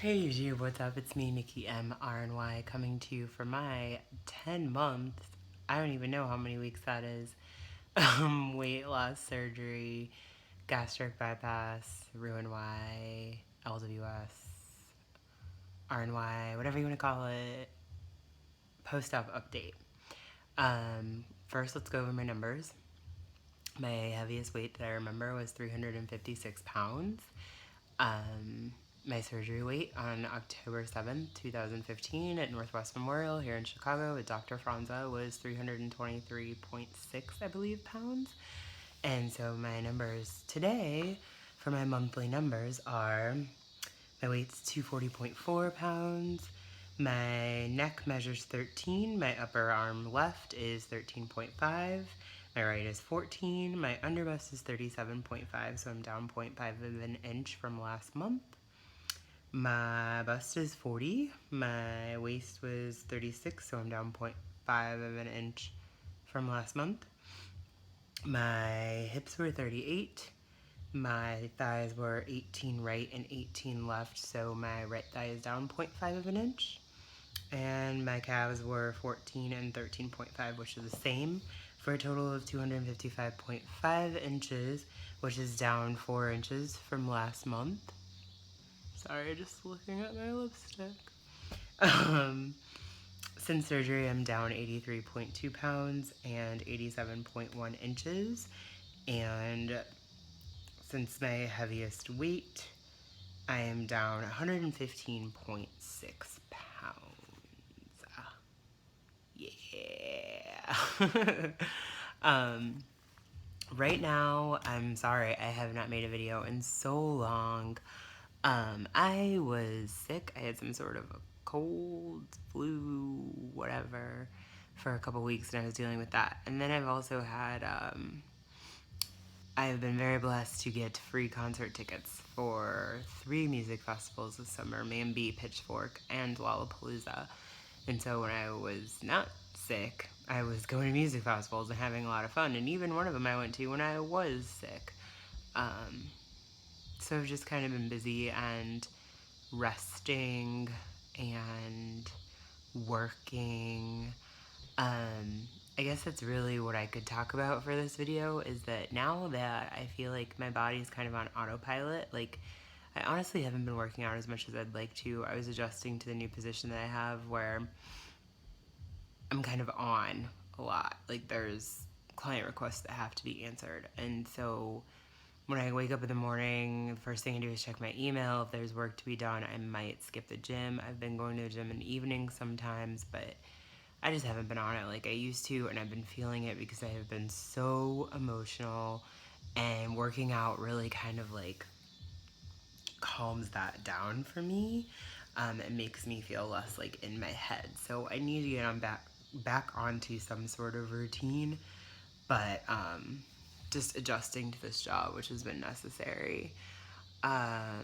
Hey YouTube, what's up? It's me, Nikki M, RNY, coming to you for my 10 months, I don't even know how many weeks that is, weight loss surgery, gastric bypass, RNY, LWS, RNY, whatever you want to call it, post-op update. First, let's go over my numbers. My heaviest weight that I remember was 356 pounds. My surgery weight on October 7th, 2015 at Northwest Memorial here in Chicago with Dr. Franza was 323.6, I believe, pounds. And so my numbers today for my monthly numbers are, my weight's 240.4 pounds, my neck measures 13, my upper arm left is 13.5, my right is 14, my underbust is 37.5, so I'm down 0.5 of an inch from last month. My bust is 40, my waist was 36, so I'm down 0.5 of an inch from last month. My hips were 38, my thighs were 18 right and 18 left, so my right thigh is down 0.5 of an inch. And my calves were 14 and 13.5, which is the same, for a total of 255.5 inches, which is down 4 inches from last month. Sorry, just looking at my lipstick. Since surgery, I'm down 83.2 pounds and 87.1 inches. And since my heaviest weight, I am down 115.6 pounds. Yeah. Right now, I'm sorry, I have not made a video in so long. I was sick. I had some sort of a cold, flu, whatever, for a couple weeks, and I was dealing with that. And then I've also had, I've been very blessed to get free concert tickets for 3 music festivals this summer, Mambi, Pitchfork, and Lollapalooza. And so when I was not sick, I was going to music festivals and having a lot of fun, and even one of them I went to when I was sick. So I've just kind of been busy and resting and working. I guess that's really what I could talk about for this video, is that now that I feel like my body's kind of on autopilot, like I honestly haven't been working out as much as I'd like to. I was adjusting to the new position that I have where I'm kind of on a lot. Like there's client requests that have to be answered. And so when I wake up in the morning, the first thing I do is check my email. If there's work to be done, I might skip the gym. I've been going to the gym in the evening sometimes, but I just haven't been on it like I used to, and I've been feeling it because I have been so emotional, and working out really kind of like calms that down for me. It makes me feel less like in my head. So I need to get on back onto some sort of routine, but just adjusting to this job, which has been necessary. I've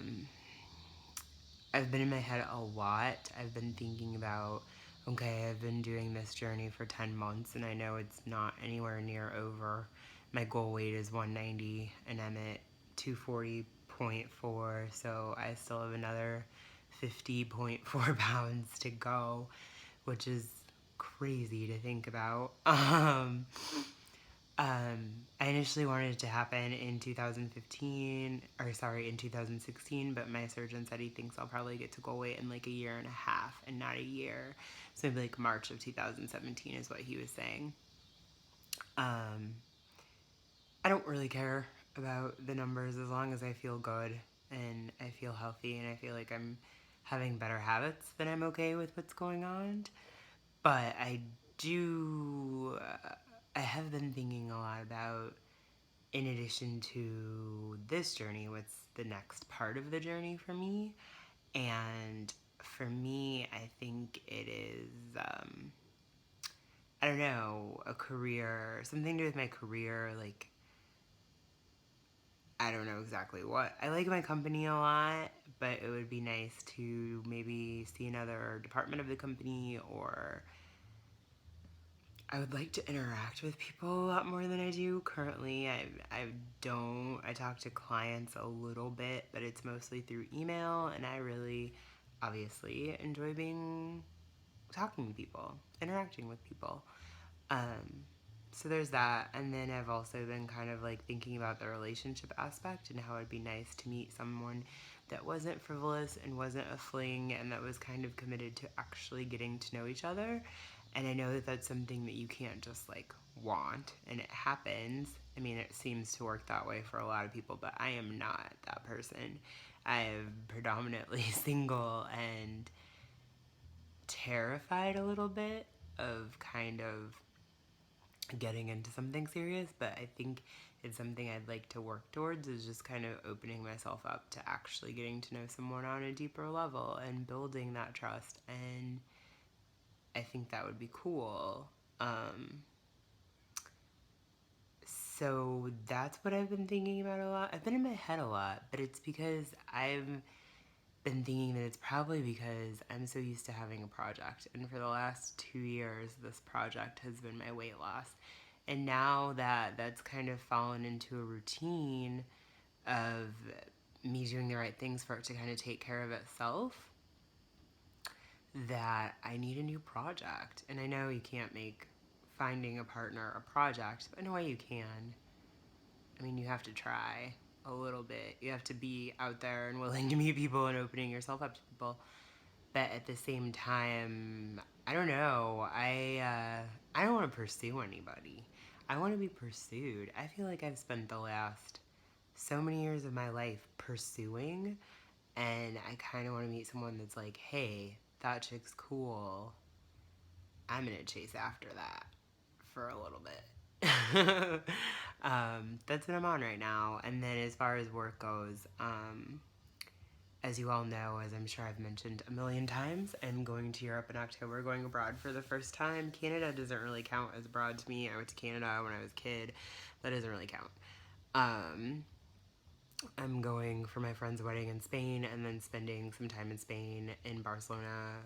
been in my head a lot. I've been thinking about, okay, I've been doing this journey for 10 months and I know it's not anywhere near over. My goal weight is 190 and I'm at 240.4, so I still have another 50.4 pounds to go, which is crazy to think about. I initially wanted it to happen in 2016, but my surgeon said he thinks I'll probably get to goal weight in like a year and a half and not a year. So maybe like March of 2017 is what he was saying. I don't really care about the numbers as long as I feel good and I feel healthy and I feel like I'm having better habits, then I'm okay with what's going on. But I have been thinking a lot about, in addition to this journey, what's the next part of the journey for me. And for me, I think it is, I don't know, a career, something to do with my career, like, I don't know exactly what. I like my company a lot, but it would be nice to maybe see another department of the company, or I would like to interact with people a lot more than I do currently. I don't. I talk to clients a little bit, but it's mostly through email, and I really obviously enjoy talking to people, interacting with people. Um, so there's that. And then I've also been kind of like thinking about the relationship aspect and how it'd be nice to meet someone that wasn't frivolous and wasn't a fling and that was kind of committed to actually getting to know each other. And I know that that's something that you can't just like want, and it happens. I mean, it seems to work that way for a lot of people, but I am not that person. I am predominantly single and terrified a little bit of kind of getting into something serious, but I think it's something I'd like to work towards, is just kind of opening myself up to actually getting to know someone on a deeper level and building that trust. And I think that would be cool. So that's what I've been thinking about a lot. I've been in my head a lot, but it's because I've been thinking that it's probably because I'm so used to having a project. And for the last 2 years, this project has been my weight loss. And now that that's kind of fallen into a routine of me doing the right things for it to kind of take care of itself, that I need a new project. And I know you can't make finding a partner a project, but in a way you can. I mean, you have to try a little bit. You have to be out there and willing to meet people and opening yourself up to people. But at the same time, I don't know. I don't want to pursue anybody. I want to be pursued. I feel like I've spent the last so many years of my life pursuing, and I kind of want to meet someone that's like, hey, that chick's cool. I'm gonna chase after that for a little bit. That's what I'm on right now. And then as far as work goes, as you all know, as I'm sure I've mentioned a million times, I'm going to Europe in October, going abroad for the first time. Canada doesn't really count as abroad to me. I went to Canada when I was a kid. That doesn't really count. I'm going for my friend's wedding in Spain and then spending some time in Spain, in Barcelona,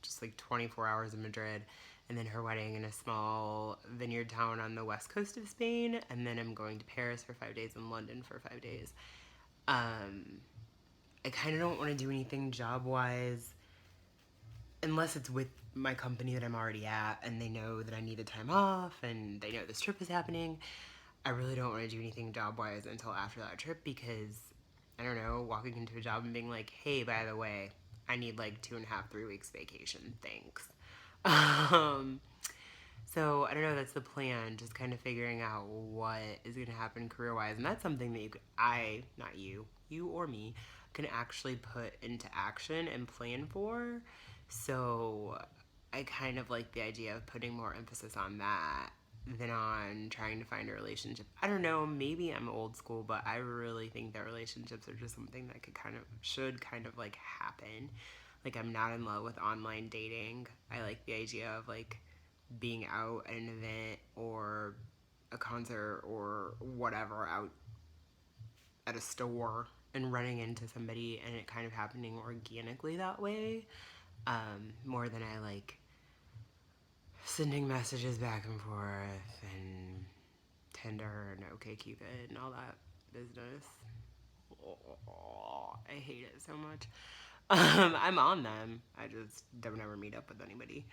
just like 24 hours in Madrid, and then her wedding in a small vineyard town on the west coast of Spain, and then I'm going to Paris for 5 days and London for 5 days. I kind of don't want to do anything job-wise unless it's with my company that I'm already at and they know that I need the time off and they know this trip is happening. I really don't want to do anything job-wise until after that trip because, I don't know, walking into a job and being like, hey, by the way, I need like 2.5, 3 weeks vacation. Thanks. So I don't know, that's the plan, just kind of figuring out what is going to happen career-wise. And that's something that not you or me, can actually put into action and plan for. So I kind of like the idea of putting more emphasis on that than on trying to find a relationship. I don't know, maybe I'm old school, but I really think that relationships are just something that should kind of like happen. Like, I'm not in love with online dating. I like the idea of like being out at an event or a concert or whatever, out at a store and running into somebody and it kind of happening organically that way, more than I like sending messages back and forth and Tinder and OkCupid and all that business. Oh, I hate it so much. I'm on them. I just don't ever meet up with anybody.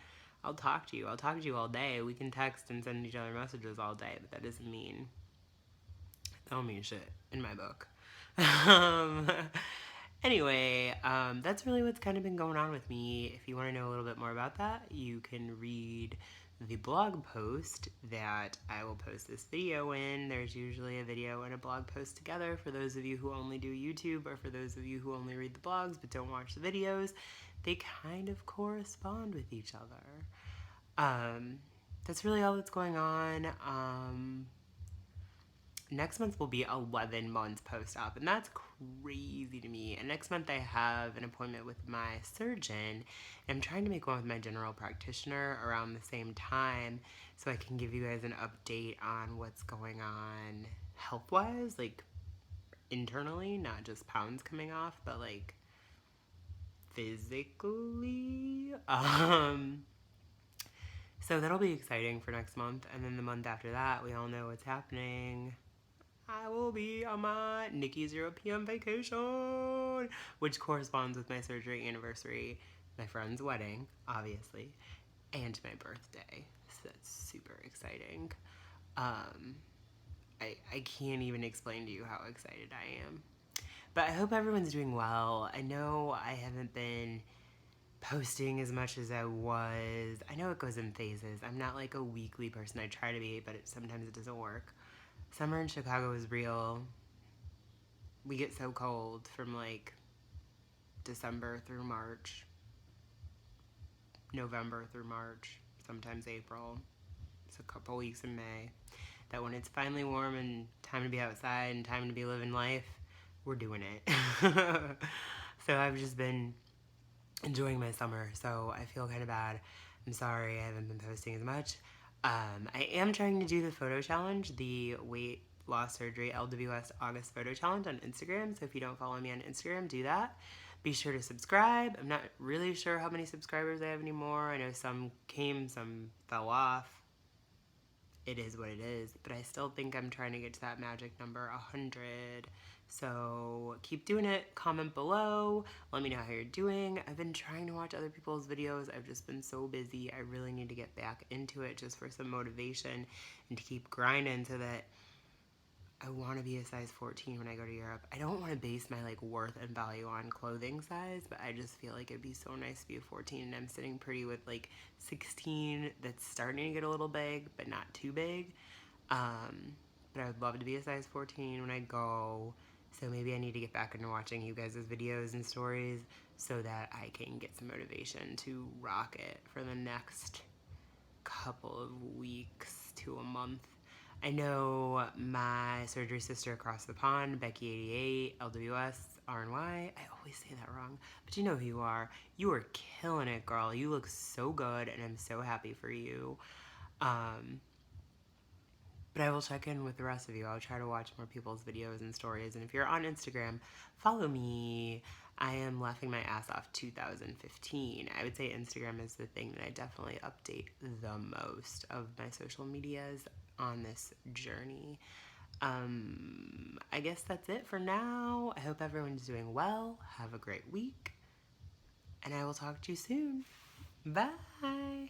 I'll talk to you. I'll talk to you all day. We can text and send each other messages all day, but that doesn't mean, that don't mean shit in my book. Um, anyway, that's really what's kind of been going on with me. If you want to know a little bit more about that, you can read the blog post that I will post this video in. There's usually a video and a blog post together for those of you who only do YouTube, or for those of you who only read the blogs but don't watch the videos. They kind of correspond with each other. That's really all that's going on. Next month will be 11 months post-op, and that's crazy to me. And next month I have an appointment with my surgeon, and I'm trying to make one with my general practitioner around the same time so I can give you guys an update on what's going on health-wise, like internally, not just pounds coming off, but like physically. So that'll be exciting for next month, and then the month after that, we all know what's happening. I will be on my Nikki's European vacation, which corresponds with my surgery anniversary, my friend's wedding, obviously, and my birthday. So that's super exciting. Um, I can't even explain to you how excited I am. But I hope everyone's doing well. I know I haven't been posting as much as I was. I know it goes in phases. I'm not like a weekly person. I try to be, but sometimes it doesn't work. Summer in Chicago is real. We get so cold from like December through March, November through March, sometimes April. It's a couple weeks in May. That when it's finally warm and time to be outside and time to be living life, we're doing it. So I've just been enjoying my summer, so I feel kind of bad. I'm sorry I haven't been posting as much. I am trying to do the photo challenge, the weight loss surgery LWS August photo challenge on Instagram. So if you don't follow me on Instagram, do that. Be sure to subscribe. I'm not really sure how many subscribers I have anymore. I know some came, some fell off. It is what it is, but I still think I'm trying to get to that magic number 100. So keep doing it. Comment below. Let me know how you're doing. I've been trying to watch other people's videos. I've just been so busy. I really need to get back into it just for some motivation and to keep grinding so that I want to be a size 14 when I go to Europe. I don't want to base my like worth and value on clothing size, but I just feel like it'd be so nice to be a 14, and I'm sitting pretty with like 16 that's starting to get a little big, but not too big. But I would love to be a size 14 when I go. So maybe I need to get back into watching you guys' videos and stories so that I can get some motivation to rock it for the next couple of weeks to a month. I know my surgery sister across the pond, Becky88, LWS, RNY. I always say that wrong, but you know who you are. You are killing it, girl. You look so good, and I'm so happy for you. But I will check in with the rest of you. I'll try to watch more people's videos and stories. And if you're on Instagram, follow me. I am laughing my ass off 2015. I would say Instagram is the thing that I definitely update the most of my social medias on this journey. I guess that's it for now. I hope everyone's doing well. Have a great week. And I will talk to you soon. Bye.